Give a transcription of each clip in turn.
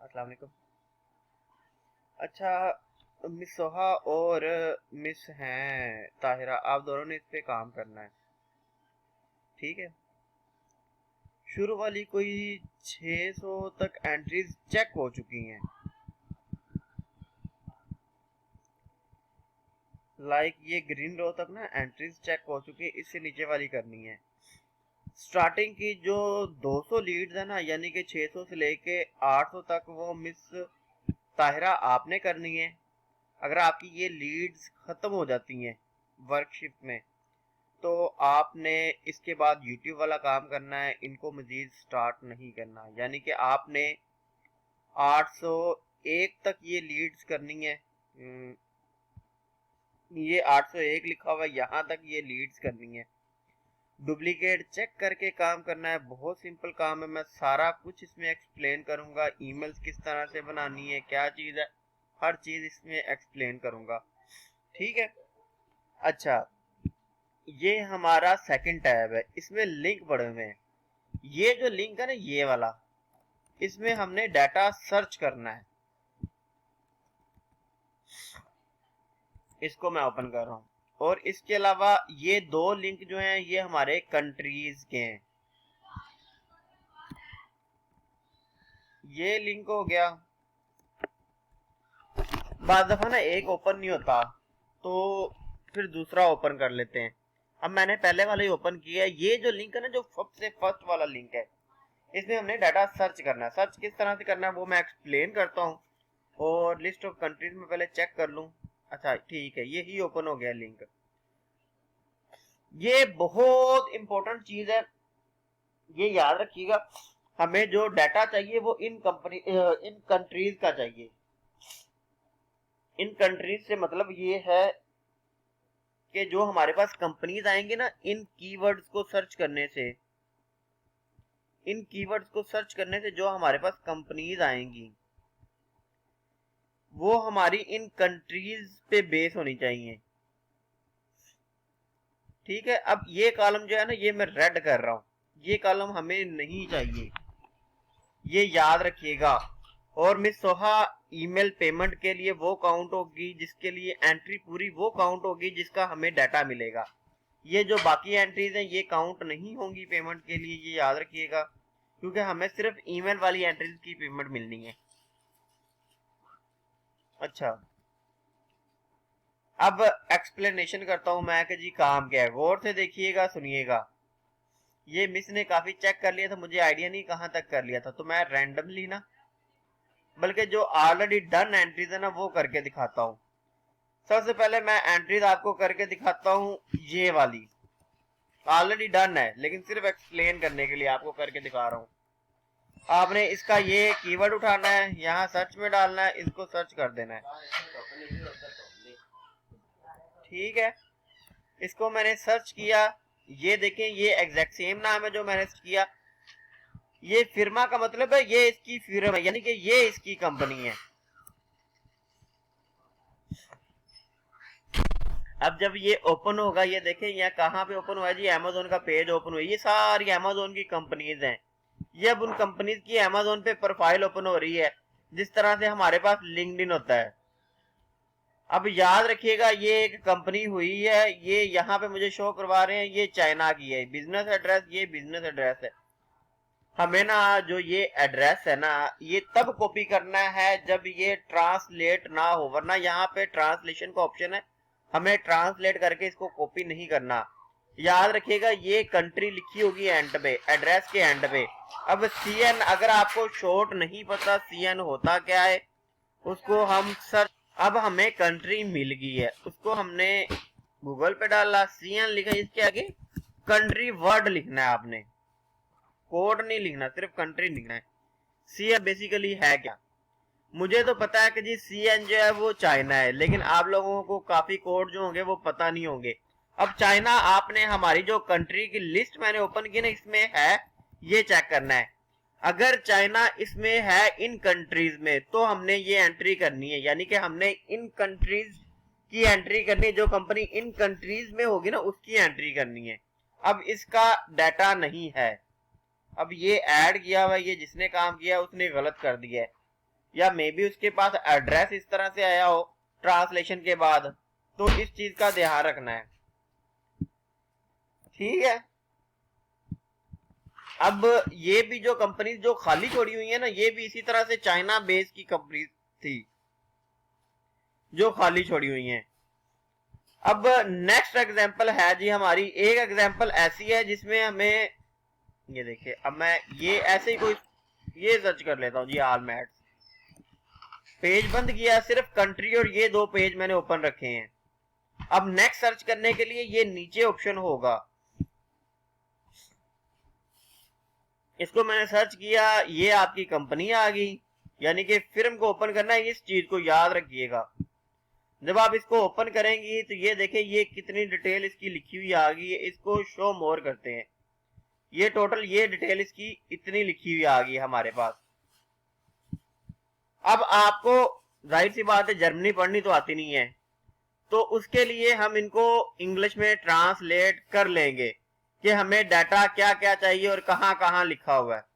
अस्सलाम वालेकुम। अच्छा, मिस सोहा और मिस हैं ताहिरा, आप दोनों ने इस पे काम करना है, ठीक है। शुरू वाली कोई 600 तक एंट्रीज चेक हो चुकी हैं। लाइक ये ग्रीन रो तक ना एंट्रीज चेक हो चुकी है, इससे नीचे वाली करनी है। स्टार्टिंग की जो 200 लीड्स है ना, यानी कि 600 से लेके 800 तक, वो मिस ताहिरा आपने करनी है। अगर आपकी ये लीड्स खत्म हो जाती हैं वर्कशिफ्ट में, तो आपने इसके बाद यूट्यूब वाला काम करना है, इनको मजीद स्टार्ट नहीं करना। यानी कि आपने 801 तक ये लीड्स करनी है। ये 801 लिखा हुआ है, यहाँ तक ये लीड्स करनी है। डुप्लीकेट चेक करके काम करना है, बहुत सिंपल काम है। मैं सारा कुछ इसमें एक्सप्लेन करूंगा, ईमेल्स किस तरह से बनानी है, क्या चीज़ है, हर चीज़ इसमें एक्सप्लेन करूंगा, ठीक है। अच्छा, ये हमारा सेकंड टैब है, इसमें लिंक पड़े हुए हैं। ये जो लिंक है ना, ये वाला, इसमें हमने डाटा सर्च करना है। इसको मैं ओपन कर रहा हूं। और इसके अलावा ये दो लिंक जो हैं, ये हमारे कंट्रीज के हैं। ये लिंक हो गया। बाद दफा ना एक ओपन नहीं होता, तो फिर दूसरा ओपन कर लेते हैं। अब मैंने पहले वाला ही ओपन किया है। ये जो लिंक है ना, जो सबसे फर्स्ट वाला लिंक है, इसमें हमने डाटा सर्च करना है। सर्च किस तरह से करना है वो मैं एक्सप्लेन करता हूँ। और लिस्ट ऑफ कंट्रीज में पहले चेक कर लूँ। अच्छा ठीक है, ये ही ओपन हो गया लिंक। ये बहुत इंपॉर्टेंट चीज है, ये याद रखिएगा। हमें जो डाटा चाहिए वो इन कंट्रीज का चाहिए। इन कंट्रीज से मतलब ये है कि जो हमारे पास कंपनीज आएंगे ना, इन कीवर्ड्स को सर्च करने से, इन कीवर्ड्स को सर्च करने से जो हमारे पास कंपनीज आएंगी, वो हमारी इन कंट्रीज पे बेस होनी चाहिए, ठीक है। अब ये कॉलम जो है ना, ये मैं रेड कर रहा हूं, ये कॉलम हमें नहीं चाहिए, ये याद रखिएगा। और मिस सोहा, ईमेल पेमेंट के लिए वो काउंट होगी जिसके लिए एंट्री पूरी वो काउंट होगी जिसका हमें डाटा मिलेगा। ये जो बाकी एंट्रीज हैं ये काउंट नहीं होंगी पेमेंट के लिए, ये याद रखिएगा, क्योंकि हमें सिर्फ ईमेल वाली एंट्रीज की पेमेंट मिलनी है। अच्छा, अब एक्सप्लेनेशन करता हूं मैं कि जी काम क्या है। गौर से देखिएगा, सुनिएगा। ये मिस ने काफी चेक कर लिया था, मुझे आइडिया नहीं कहां तक कर लिया था, तो मैं रैंडमली ना, बल्कि जो ऑलरेडी डन एंट्रीज है ना, वो करके दिखाता हूं। सबसे पहले मैं एंट्रीज आपको करके दिखाता हूं। ये वाली ऑलरेडी डन है, लेकिन सिर्फ एक्सप्लेन करने के लिए आपको करके दिखा रहा हूं। आपने इसका ये कीवर्ड उठाना है, यहाँ सर्च में डालना है, इसको सर्च कर देना है, ठीक है। इसको मैंने सर्च किया, ये देखें, ये एग्जैक्ट सेम नाम है जो मैंने किया। ये फिर्मा का मतलब है ये इसकी फिर्म है, यानी कि ये इसकी कंपनी है। अब जब ये ओपन होगा, ये देखें यहाँ कहां पे ओपन हुआ है जी, अमेजोन का पेज ओपन हुआ है। ये सारी अमेजोन की कंपनीज हैं। ये अब उन कंपनीज की अमेजोन पे प्रोफाइल ओपन हो रही है, जिस तरह से हमारे पास लिंक्डइन होता है। अब याद रखिएगा, ये एक कंपनी हुई है, ये यहाँ पे मुझे शो करवा रहे हैं, ये चाइना की है। बिजनेस एड्रेस, ये बिजनेस एड्रेस है। हमें ना जो ये एड्रेस है ना, ये तब कॉपी करना है जब ये ट्रांसलेट ना हो, वरना यहाँ पे ट्रांसलेशन का ऑप्शन है, हमें ट्रांसलेट करके इसको कॉपी नहीं करना। याद रखिएगा, ये कंट्री लिखी होगी एंड पे, एड्रेस के एंड पे। अब CN, अगर आपको शॉर्ट नहीं पता CN होता क्या है, उसको हम सर्च। अब हमें कंट्री मिल गई है, उसको हमने गूगल पे डाला, CN लिखा, इसके आगे कंट्री वर्ड लिखना है आपने, कोड नहीं लिखना, सिर्फ कंट्री लिखना है। CN बेसिकली है क्या, मुझे तो पता है कि जी CN जो है वो चाइना है, लेकिन आप लोगों को काफी कोड जो होंगे वो पता नहीं होंगे। अब चाइना, आपने हमारी जो कंट्री की लिस्ट मैंने ओपन की ना, इसमें है, ये चेक करना है। अगर चाइना इसमें है इन कंट्रीज में, तो हमने ये एंट्री करनी है, यानी कि हमने इन कंट्रीज की एंट्री करनी है। जो कंपनी इन कंट्रीज में होगी ना, उसकी एंट्री करनी है। अब इसका डाटा नहीं है, अब ये ऐड किया हुआ, ये जिसने काम किया उसने गलत कर दिया है। या मे बी उसके पास एड्रेस इस तरह से आया हो ट्रांसलेशन के बाद, तो इस चीज का ध्यान रखना है। ठीक है। अब ये भी जो कंपनी जो खाली छोड़ी हुई है ना, ये भी इसी तरह से चाइना बेस की कंपनी थी जो खाली छोड़ी हुई हैं। अब नेक्स्ट एग्जांपल है जी हमारी, एक एग्जांपल ऐसी है जिसमें हमें ये देखिए, अब मैं ये ऐसे ही कोई ये सर्च कर लेता हूँ जी, ऑल मैट्स, पेज बंद किया, सिर्फ कंट्री और ये दो पेज मैंने ओपन रखे हैं। अब नेक्स्ट सर्च करने के लिए ये नीचे ऑप्शन होगा, इसको मैंने सर्च किया, ये आपकी कंपनी आ गई, यानी कि फिल्म को ओपन करना है। इस चीज को याद रखिएगा, जब आप इसको ओपन करेंगी तो ये देखें ये कितनी डिटेल इसकी लिखी हुई आ गई है। इसको शो मोर करते हैं, ये टोटल ये डिटेल इसकी इतनी लिखी हुई आ गई हमारे पास। अब आपको जाहिर सी बात है जर्मनी पढ़नी तो आती नहीं है, तो उसके लिए हम इनको इंग्लिश में ट्रांसलेट कर लेंगे कि हमें डाटा क्या क्या चाहिए और कहां कहां लिखा हुआ है।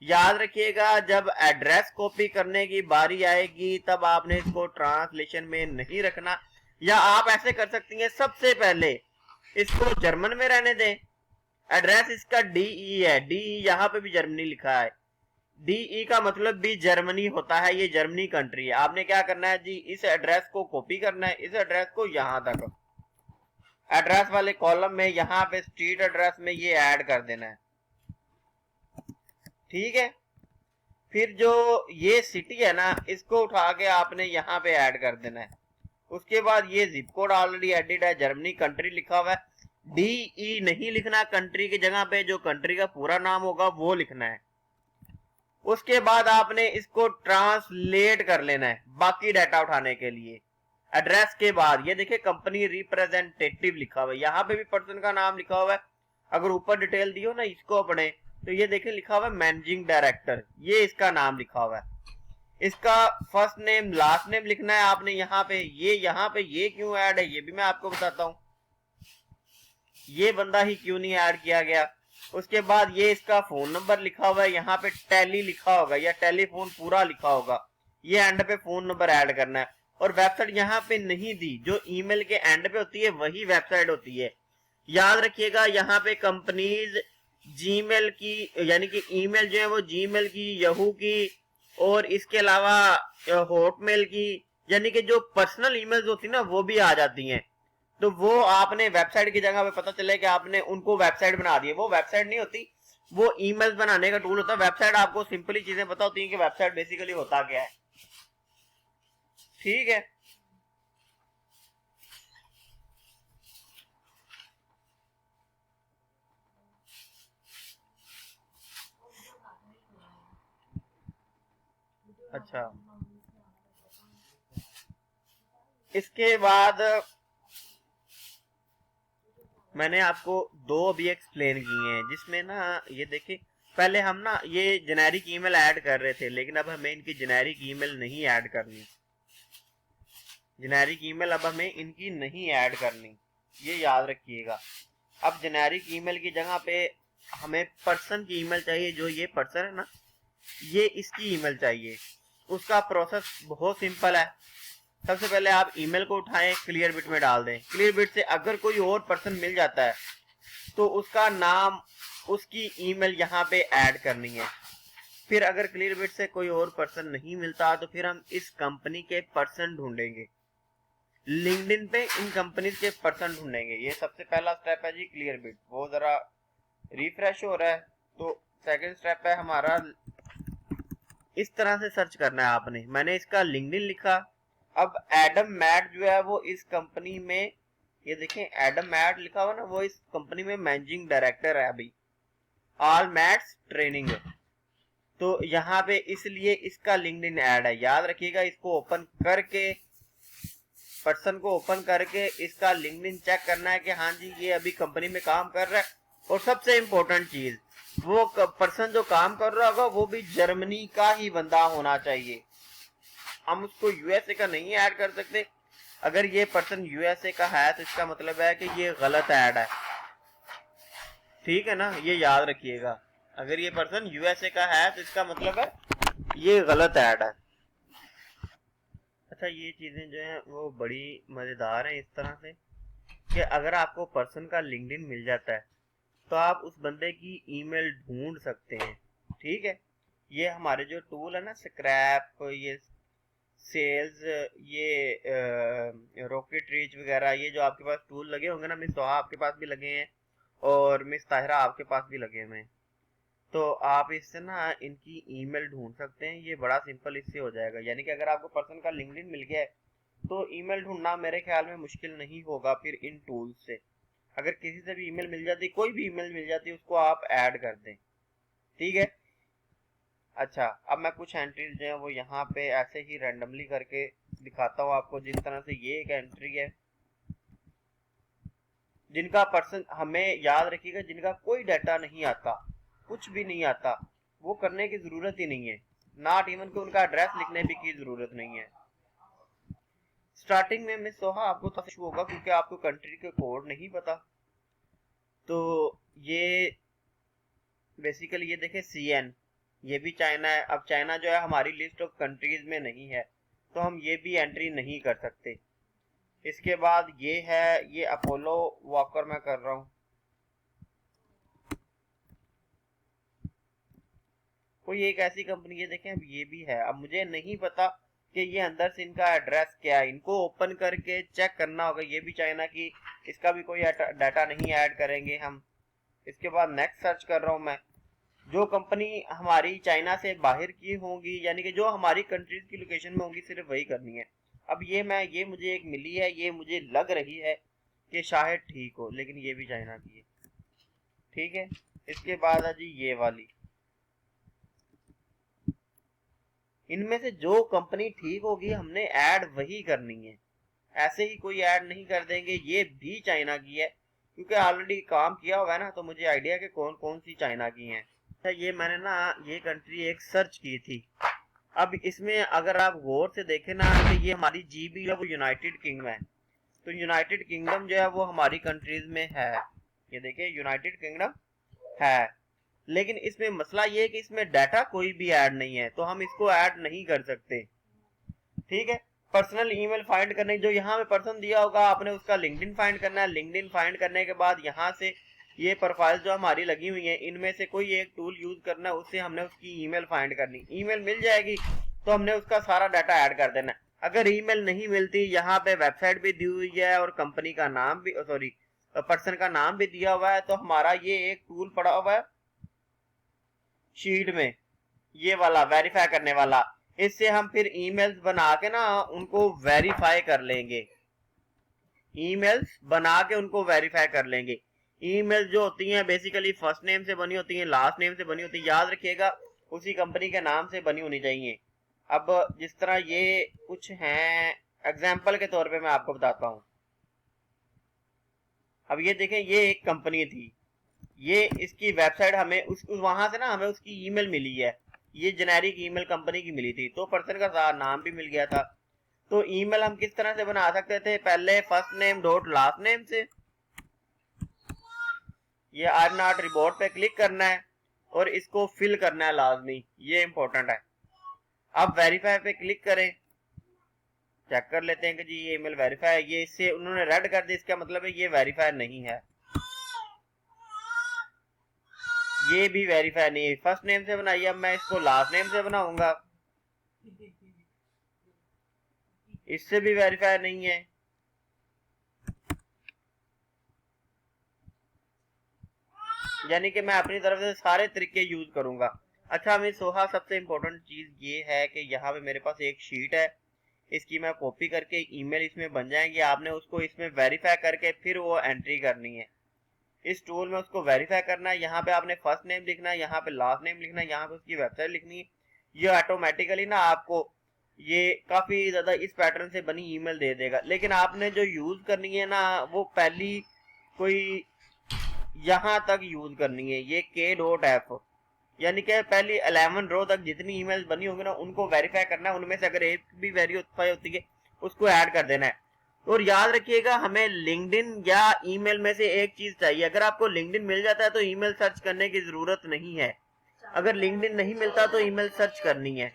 याद रखिएगा, जब एड्रेस कॉपी करने की बारी आएगी तब आपने इसको ट्रांसलेशन में नहीं रखना, या आप ऐसे कर सकती हैं, सबसे पहले इसको जर्मन में रहने दें। एड्रेस इसका डीई है, डीई यहां पे भी जर्मनी लिखा है, डीई का मतलब भी जर्मनी होता है, ये जर्मनी कंट्री है। आपने क्या करना है जी, इस एड्रेस को कॉपी करना है, इस एड्रेस को यहां तक एड्रेस वाले कॉलम में, यहां पे स्ट्रीट एड्रेस में ये ऐड कर देना है। ठीक है। फिर जो ये सिटी है ना, इसको उठा के आपने यहाँ पे ऐड कर देना है। उसके बाद ये जिप कोड ऑलरेडी एडिट है, जर्मनी कंट्री लिखा हुआ है, डीई नहीं लिखना, कंट्री की जगह पे जो कंट्री का पूरा नाम होगा वो लिखना है। उसके बाद आपने इसको ट्रांसलेट कर लेना है बाकी डाटा उठाने के लिए। एड्रेस के बाद ये देखिए कंपनी रिप्रेजेंटेटिव लिखा हुआ है, यहाँ पे भी पर्सन का नाम लिखा हुआ है। अगर ऊपर डिटेल दी हो ना इसको अपने, तो ये देखिए लिखा हुआ है मैनेजिंग डायरेक्टर, ये इसका नाम लिखा हुआ है। इसका फर्स्ट नेम लास्ट नेम लिखना है आपने यहाँ पे। ये क्यों ऐड है ये भी मैं आपको बताता हूँ, ये बंदा ही क्यों नहीं ऐड किया गया। उसके बाद ये इसका फोन नंबर लिखा हुआ है, यहाँ पे टेली लिखा होगा या टेलीफोन पूरा लिखा होगा, ये एंड पे फोन नंबर ऐड करना है। और वेबसाइट यहाँ पे नहीं दी, जो ईमेल के एंड पे होती है वही वेबसाइट होती है। याद रखिएगा, यहाँ पे कंपनीज जीमेल की, यानी कि ईमेल जो है वो जीमेल की, यहू की, और इसके अलावा हॉटमेल की, यानी कि जो पर्सनल ईमेल्स होती है ना वो भी आ जाती हैं। तो वो आपने वेबसाइट की जगह पे पता चले कि आपने उनको वेबसाइट बना दी है, वो वेबसाइट नहीं होती, वो ईमेल्स बनाने का टूल होता है। वेबसाइट आपको सिंपली चीजें पता होती हैं कि वेबसाइट बेसिकली होता क्या है। ठीक है। अच्छा, इसके बाद मैंने आपको दो अभी एक्सप्लेन किए हैं, जिसमें ना ये देखिए, पहले हम ना ये जेनेरिक ईमेल ऐड कर रहे थे, लेकिन अब हमें इनकी जेनेरिक ईमेल नहीं ऐड करनी। जेनेरिक ईमेल अब हमें इनकी नहीं ऐड करनी, ये याद रखिएगा। अब जेनेरिक ईमेल की जगह पे हमें पर्सन की ईमेल चाहिए, जो ये पर्सन है ना, ये इसकी ईमेल चाहिए। उसका प्रोसेस बहुत सिंपल है। सबसे पहले आप ईमेल को उठाएं, क्लियर बिट में डाल दें। क्लियर बिट से अगर कोई और पर्सन मिल जाता है तो उसका नाम, उसकी ईमेल यहाँ पे ऐड करनी है। फिर अगर क्लियर बिट से कोई और पर्सन नहीं मिलता तो फिर हम इस कंपनी के पर्सन ढूंढेंगे, लिंक्डइन पे इन कंपनीज के पर्सन ढूंढेंगे। ये सबसे पहला स्टेप है जी क्लियर बिट। वो जरा रिफ्रेश हो रहा है, तो सेकंड स्टेप है हमारा, इस तरह से सर्च करना है आपने। मैंने इसका लिंक्डइन लिखा। अब एडम मैट जो है वो इस कंपनी में, ये देखें एडम मैट लिखा हुआ ना, वो इस कंपनी में मैनेजिंग डायरेक्टर है अभी, ऑल मैट्स ट्रेनिंग। तो यहाँ पे इसलिए इसका लिंक्डइन ऐड है। याद रखिएगा, इसको ओपन करके, पर्सन को ओपन करके इसका लिंक्डइन चेक करना है कि हाँ जी ये अभी कंपनी में काम कर रहा है। और सबसे इंपॉर्टेंट चीज, वो पर्सन जो काम कर रहा होगा वो भी जर्मनी का ही बंदा होना चाहिए। हम उसको यूएसए का नहीं ऐड कर सकते। अगर ये पर्सन यूएसए का है तो इसका मतलब है कि ये गलत ऐड है। ठीक है ना, ये याद रखिएगा। अगर ये पर्सन यूएसए का है तो इसका मतलब है ये गलत ऐड है। अच्छा, ये चीज़ें जो हैं वो बड़ी मज़ेदार हैं इस तरह से कि अगर आपको पर्सन का लिंक्डइन मिल जाता है तो आप उस बंदे की ईमेल ढूंढ सकते हैं। ठीक है, ये हमारे जो टूल है ना, स्क्रैप, ये सेल्स, ये रॉकेट रीच वगैरह, ये जो आपके पास टूल लगे होंगे ना, मिस सोहा आपके पास भी लगे हैं और मिस ताहिरा आपके पास भी लगे हुए हैं, तो आप इससे ना इनकी ईमेल ढूंढ सकते हैं। ये बड़ा सिंपल इससे हो जाएगा, यानी कि अगर आपको पर्सन का लिंक्डइन मिल गया है तो ईमेल ढूंढना मेरे ख्याल में मुश्किल नहीं होगा फिर इन टूल्स से। अगर किसी से भी ईमेल मिल जाती, कोई भी ईमेल मिल जाती, उसको आप ऐड कर दें। ठीक है, अच्छा, अब मैं कुछ एंट्रीज जो है वो यहाँ पे ऐसे ही रैंडमली करके दिखाता हूँ आपको। जिस तरह से ये एक एंट्री है, जिनका पर्सन, हमें याद रखिएगा, जिनका कोई डाटा नहीं आता, कुछ भी नहीं आता, वो करने की जरूरत ही नहीं है, नॉट इवन कि उनका एड्रेस लिखने भी की जरूरत नहीं है। स्टार्टिंग में मिस सोहा आपको तो इशू होगा क्योंकि आपको कंट्री के कोड नहीं पता। तो ये बेसिकली ये देखें CN, ये भी चाइना है। अब चाइना जो है हमारी लिस्ट ऑफ कंट्रीज में नहीं है, तो हम ये भी एंट्री नहीं कर सकते। इसके बाद ये है, ये अपोलो वॉकर मैं कर रहा हूँ। कोई एक ऐसी कंपनी है, देखें अब ये भी है। अब मुझे नहीं पता कि ये अंदर से इनका एड्रेस क्या है, इनको ओपन करके चेक करना होगा। ये भी चाइना की, इसका भी कोई डाटा नहीं ऐड करेंगे हम। इसके बाद नेक्स्ट सर्च कर रहा हूँ मैं। जो कंपनी हमारी चाइना से बाहर की होंगी, यानी कि जो हमारी कंट्रीज की लोकेशन में होंगी, सिर्फ वही करनी है। अब ये मुझे एक मिली है, ये मुझे लग रही है कि शायद ठीक हो, लेकिन ये भी चाइना की है। ठीक है, इसके बाद है जी ये वाली। इनमें से जो कंपनी ठीक होगी हमने ऐड वही करनी है, ऐसे ही कोई ऐड नहीं कर देंगे। ये भी चाइना की है क्योंकि ऑलरेडी काम किया हुआ है ना, तो मुझे आइडिया कि कौन कौन सी चाइना की हैं। अच्छा, ये मैंने ना ये कंट्री एक सर्च की थी। अब इसमें अगर आप गौर से देखें ना, कि ये हमारी GB है वो यूनाइटेड किंगडम है, तो यूनाइटेड किंगडम जो है वो हमारी कंट्रीज में है। ये देखिए यूनाइटेड किंगडम है, लेकिन इसमें मसला ये है कि इसमें डाटा कोई भी ऐड नहीं है, तो हम इसको ऐड नहीं कर सकते। ठीक है, पर्सनल ईमेल फाइंड करने, जो यहाँ पे पर्सन दिया होगा आपने उसका लिंक्डइन फाइंड करना है। लिंक्डइन फाइंड करने के बाद यहाँ से ये प्रोफाइल जो हमारी लगी हुई है, इनमें से कोई एक टूल यूज करना है, उससे हमने उसकी ईमेल फाइंड करनी। ईमेल मिल जाएगी तो हमने उसका सारा डाटा ऐड कर देना है। अगर ईमेल नहीं मिलती, यहाँ पे वेबसाइट भी दी हुई है और कंपनी का नाम भी, सॉरी पर्सन का नाम भी दिया हुआ है, तो हमारा ये एक टूल पड़ा हुआ है शीट में, ये वाला वेरीफाई करने वाला। इससे हम फिर ईमेल्स बना के ना उनको वेरीफाई कर लेंगे, ईमेल्स बना के उनको वेरीफाई कर लेंगे। ईमेल जो होती हैं बेसिकली फर्स्ट नेम से बनी होती हैं, लास्ट नेम से बनी होती है, याद रखिएगा उसी कंपनी के नाम से बनी होनी चाहिए। अब जिस तरह ये कुछ हैं, एग्जाम्पल के तौर पे मैं आपको बताता हूँ। अब ये देखें, ये एक कंपनी थी, ये इसकी वेबसाइट हमें वहां से ना हमें उसकी ईमेल मिली है, ये जेनेरिक ईमेल कंपनी की मिली थी, तो पर्सन का नाम भी मिल गया था। तो ईमेल हम किस तरह से बना सकते थे, पहले first name dot last name से, ये आर नॉट रिपोर्ट पे क्लिक करना है और इसको फिल करना है लाजमी, ये इंपॉर्टेंट है। अब वेरीफाई पे क्लिक करें, चेक कर लेते हैं कि जी ये ईमेल वेरीफाई है। ये इससे उन्होंने रेड कर दिया, इसका मतलब है ये वेरीफाई नहीं है, ये भी वेरीफाई नहीं है। फर्स्ट नेम से बनाइए, अब मैं इसको लास्ट नेम से बनाऊंगा, इससे भी वेरीफाई नहीं है। यानी कि मैं अपनी तरफ से सारे तरीके यूज करूंगा। अच्छा, मैं सोहा सबसे इंपॉर्टेंट चीज ये है कि यहाँ पे मेरे पास एक शीट है, इसकी मैं कॉपी करके ईमेल इसमें बन जाएंगी, आपने उसको इसमें वेरीफाई करके फिर वो एंट्री करनी है। इस टूल में उसको वेरीफाई करना है, यहाँ पे आपने फर्स्ट नेम लिखना है, यहाँ पे लास्ट नेम लिखना है, यहाँ पे उसकी वेबसाइट लिखनी है। ये ऑटोमेटिकली ना आपको ये काफी ज्यादा इस पैटर्न से बनी ईमेल दे देगा, लेकिन आपने जो यूज करनी है ना वो पहली कोई यहाँ तक यूज करनी है, ये k.f, यानी कि पहली 11 रो तक जितनी ईमेल बनी होंगी ना उनको वेरीफाई करना है। उनमें से अगर एक भी वेरीफाई होती है उसको ऐड कर देना है। और याद रखिएगा हमें लिंक्डइन या ईमेल में से एक चीज चाहिए। अगर आपको लिंक्डइन मिल जाता है तो ईमेल सर्च करने की जरूरत नहीं है, अगर लिंक्डइन नहीं मिलता तो ईमेल सर्च करनी है।